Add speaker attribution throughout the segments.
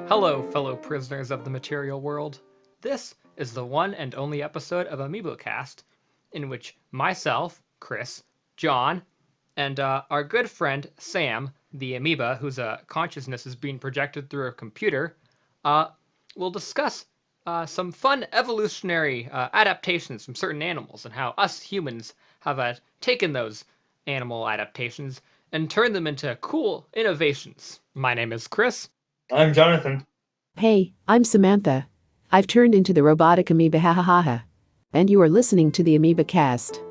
Speaker 1: Hello, fellow prisoners of the material world. This is the one and only episode of Amoeba Cast, in which myself, Chris, John, and our good friend Sam, the amoeba whose consciousness is being projected through a computer, uh, will discuss some fun evolutionary adaptations from certain animals and how us humans have taken those animal adaptations and turned them into cool innovations. My name is Chris.
Speaker 2: I'm Jonathan.
Speaker 3: Hey, I'm Samantha. I've turned into the robotic amoeba ha ha ha ha. And you are listening to the Amoeba Cast.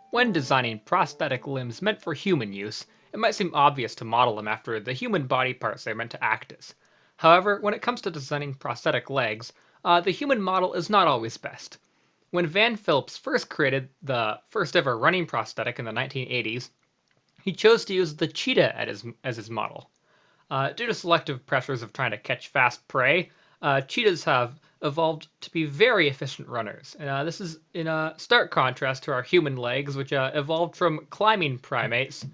Speaker 1: When designing prosthetic limbs meant for human use, it might seem obvious to model them after the human body parts they're meant to act as. However, when it comes to designing prosthetic legs, the human model is not always best. When Van Phillips first created the first ever running prosthetic in the 1980s, he chose to use the cheetah as his model. Due to selective pressures of trying to catch fast prey, cheetahs have evolved to be very efficient runners. And this is in stark contrast to our human legs, which evolved from climbing primates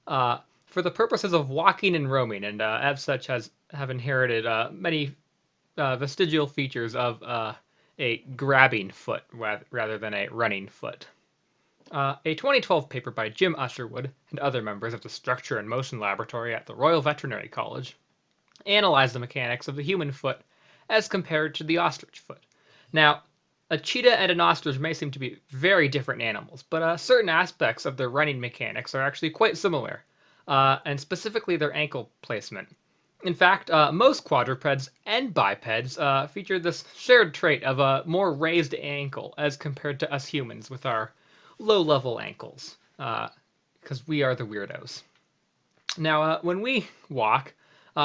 Speaker 1: for the purposes of walking and roaming, and as such have inherited many vestigial features of a grabbing foot rather than a running foot. A 2012 paper by Jim Usherwood and other members of the Structure and Motion Laboratory at the Royal Veterinary College analyzed the mechanics of the human foot as compared to the ostrich foot. Now, a cheetah and an ostrich may seem to be very different animals, but certain aspects of their running mechanics are actually quite similar, and specifically their ankle placement. In fact, most quadrupeds and bipeds feature this shared trait of a more raised ankle as compared to us humans with our low-level ankles, because we are the weirdos. Now, when we walk,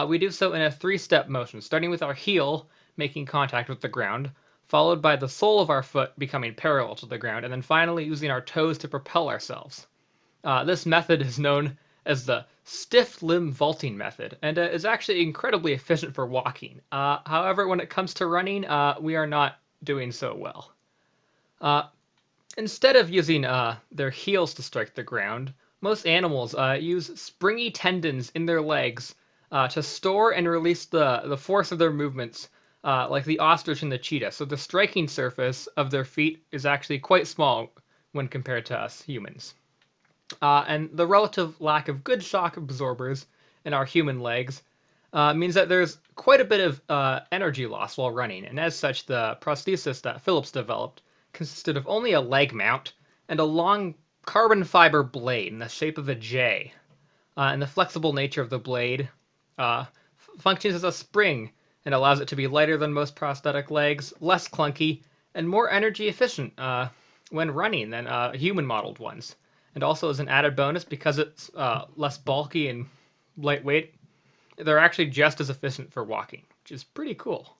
Speaker 1: we do so in a three-step motion, starting with our heel making contact with the ground, followed by the sole of our foot becoming parallel to the ground, and then finally using our toes to propel ourselves. This method is known as the stiff limb vaulting method, and is actually incredibly efficient for walking. However, when it comes to running, we are not doing so well. Instead of using their heels to strike the ground, most animals use springy tendons in their legs to store and release the force of their movements, like the ostrich and the cheetah. So the striking surface of their feet is actually quite small when compared to us humans. And the relative lack of good shock absorbers in our human legs means that there's quite a bit of energy loss while running, and as such, the prosthesis that Phillips developed consisted of only a leg mount and a long carbon fiber blade in the shape of a J. And the flexible nature of the blade functions as a spring and allows it to be lighter than most prosthetic legs, less clunky, and more energy efficient when running than human modeled ones. And also, as an added bonus, because it's less bulky and lightweight, they're actually just as efficient for walking, which is pretty cool.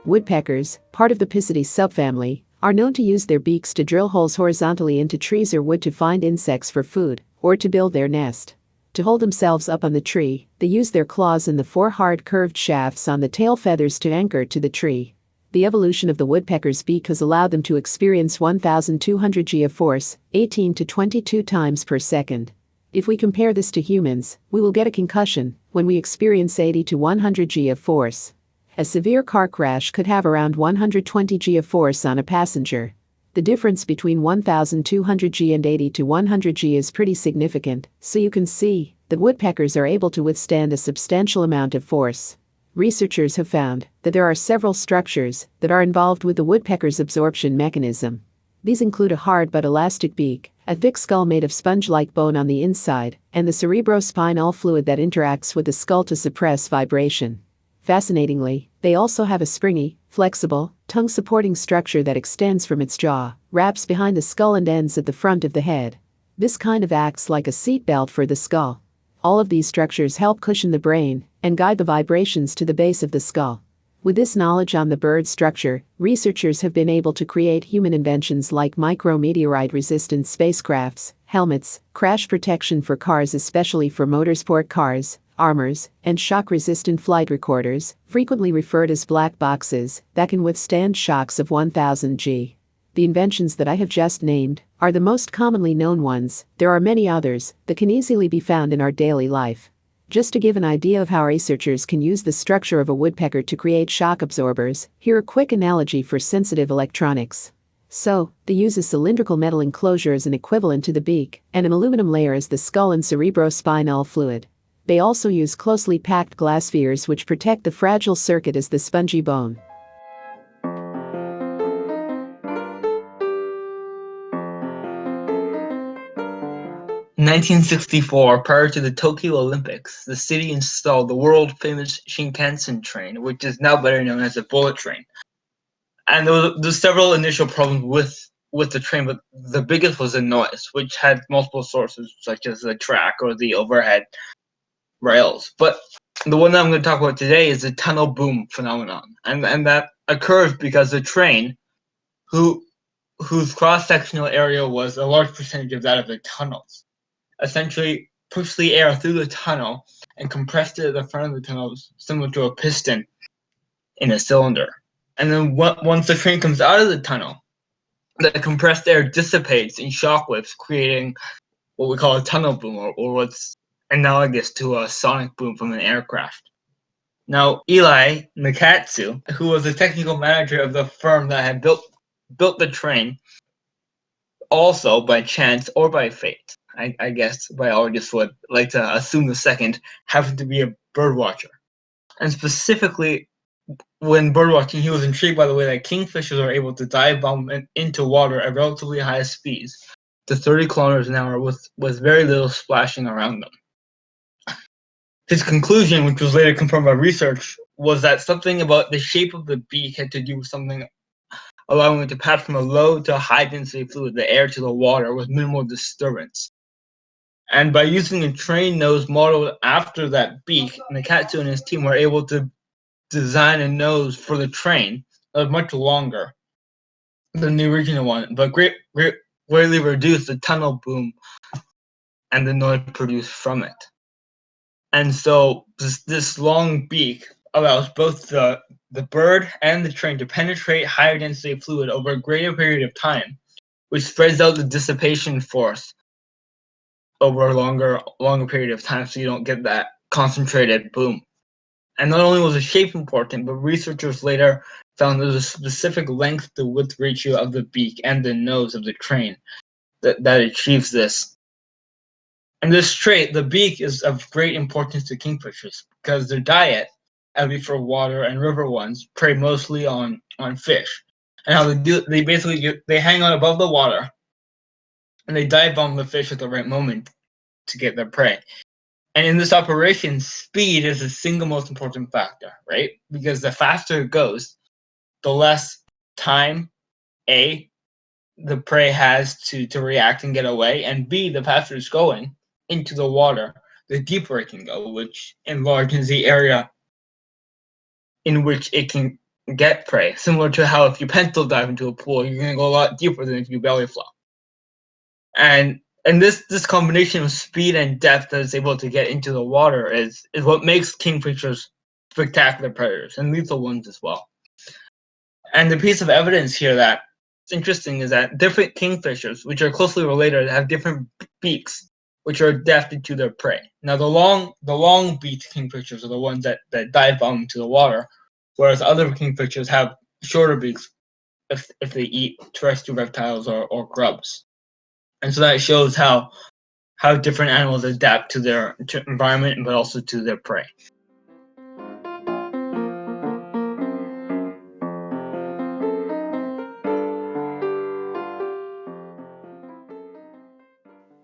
Speaker 3: Woodpeckers, part of the Pisidae subfamily, are known to use their beaks to drill holes horizontally into trees or wood to find insects for food, or to build their nest. To hold themselves up on the tree, they use their claws and the four hard curved shafts on the tail feathers to anchor to the tree. The evolution of the woodpecker's beak has allowed them to experience 1,200 g of force, 18 to 22 times per second. If we compare this to humans, we will get a concussion when we experience 80 to 100 g of force. A severe car crash could have around 120 g of force on a passenger. The difference between 1,200 g and 80 to 100 g is pretty significant, so you can see that woodpeckers are able to withstand a substantial amount of force. Researchers have found that there are several structures that are involved with the woodpecker's absorption mechanism. These include a hard but elastic beak, a thick skull made of sponge-like bone on the inside, and the cerebrospinal fluid that interacts with the skull to suppress vibration. Fascinatingly, they also have a springy, flexible, tongue-supporting structure that extends from its jaw, wraps behind the skull and ends at the front of the head. This kind of acts like a seat belt for the skull. All of these structures help cushion the brain and guide the vibrations to the base of the skull. With this knowledge on the bird's structure, researchers have been able to create human inventions like micrometeorite-resistant spacecrafts, helmets, crash protection for cars especially for motorsport cars, armors, and shock-resistant flight recorders, frequently referred as black boxes, that can withstand shocks of 1000 G. The inventions that I have just named are the most commonly known ones. There are many others that can easily be found in our daily life. Just to give an idea of how researchers can use the structure of a woodpecker to create shock absorbers, here a quick analogy for sensitive electronics. So, they use a cylindrical metal enclosure as an equivalent to the beak, and an aluminum layer as the skull and cerebrospinal fluid. They also use closely packed glass spheres which protect the fragile circuit as the spongy bone.
Speaker 2: In 1964, prior to the Tokyo Olympics, the city installed the world-famous Shinkansen train, which is now better known as a bullet train. And there were several initial problems with the train, but the biggest was the noise, which had multiple sources, such as the track or the overhead rails. But the one that I'm going to talk about today is the tunnel boom phenomenon, and that occurs because the train, whose cross-sectional area was a large percentage of that of the tunnels, essentially pushed the air through the tunnel and compressed it at the front of the tunnel, similar to a piston in a cylinder. And then once the train comes out of the tunnel, the compressed air dissipates in shockwaves, creating what we call a tunnel boom, or what's analogous to a sonic boom from an aircraft. Now, Eli Nakatsu, who was the technical manager of the firm that had built the train, also by chance or by fate, I guess biologists would like to assume the second, happened to be a bird watcher. And specifically, when birdwatching, he was intrigued by the way that kingfishers are able to dive bomb into water at relatively high speeds, to 30 kilometers an hour, with very little splashing around them. His conclusion, which was later confirmed by research, was that something about the shape of the beak had to do with something allowing it to pass from a low to a high density fluid, the air to the water, with minimal disturbance. And by using a train nose modeled after that beak, Nakatsu and his team were able to design a nose for the train that was much longer than the original one, but greatly reduced the tunnel boom and the noise produced from it. And so this long beak allows both the bird and the train to penetrate higher density fluid over a greater period of time, which spreads out the dissipation force over a longer period of time, so you don't get that concentrated boom. And not only was the shape important, but researchers later found there's a specific length to width ratio of the beak and the nose of the train that achieves this. And this trait, the beak, is of great importance to kingfishers because their diet, at least for water and river ones, prey mostly on fish. And how they do it, they hang on above the water and they dive bomb the fish at the right moment to get their prey. And in this operation, speed is the single most important factor, right? Because the faster it goes, the less time, A, the prey has to react and get away, and B, the faster it's going into the water, the deeper it can go, which enlarges the area in which it can get prey. Similar to how if you pencil dive into a pool, you're going to go a lot deeper than if you belly flop. And this combination of speed and depth that is able to get into the water is what makes kingfishers spectacular predators, and lethal ones as well. And the piece of evidence here that's interesting is that different kingfishers, which are closely related, have different beaks, which are adapted to their prey. Now, the long-beaked kingfishers are the ones that dive bomb into the water, whereas other kingfishers have shorter beaks if they eat terrestrial reptiles or grubs. And so that shows how different animals adapt to their environment, but also to their prey.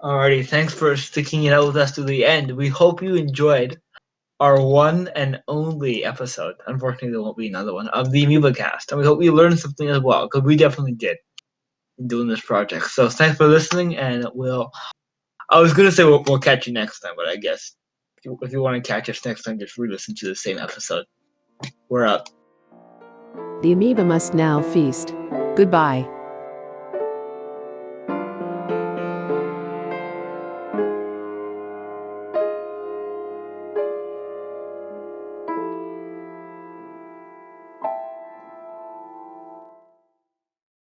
Speaker 2: Alrighty, thanks for sticking it out with us to the end. We hope you enjoyed our one and only episode, unfortunately there won't be another one, of the Amoeba Cast. And we hope you learned something as well, because we definitely did in doing this project. So thanks for listening, and I was going to say we'll catch you next time, but I guess if you want to catch us next time, just re-listen to the same episode. We're out.
Speaker 3: The amoeba must now feast. Goodbye.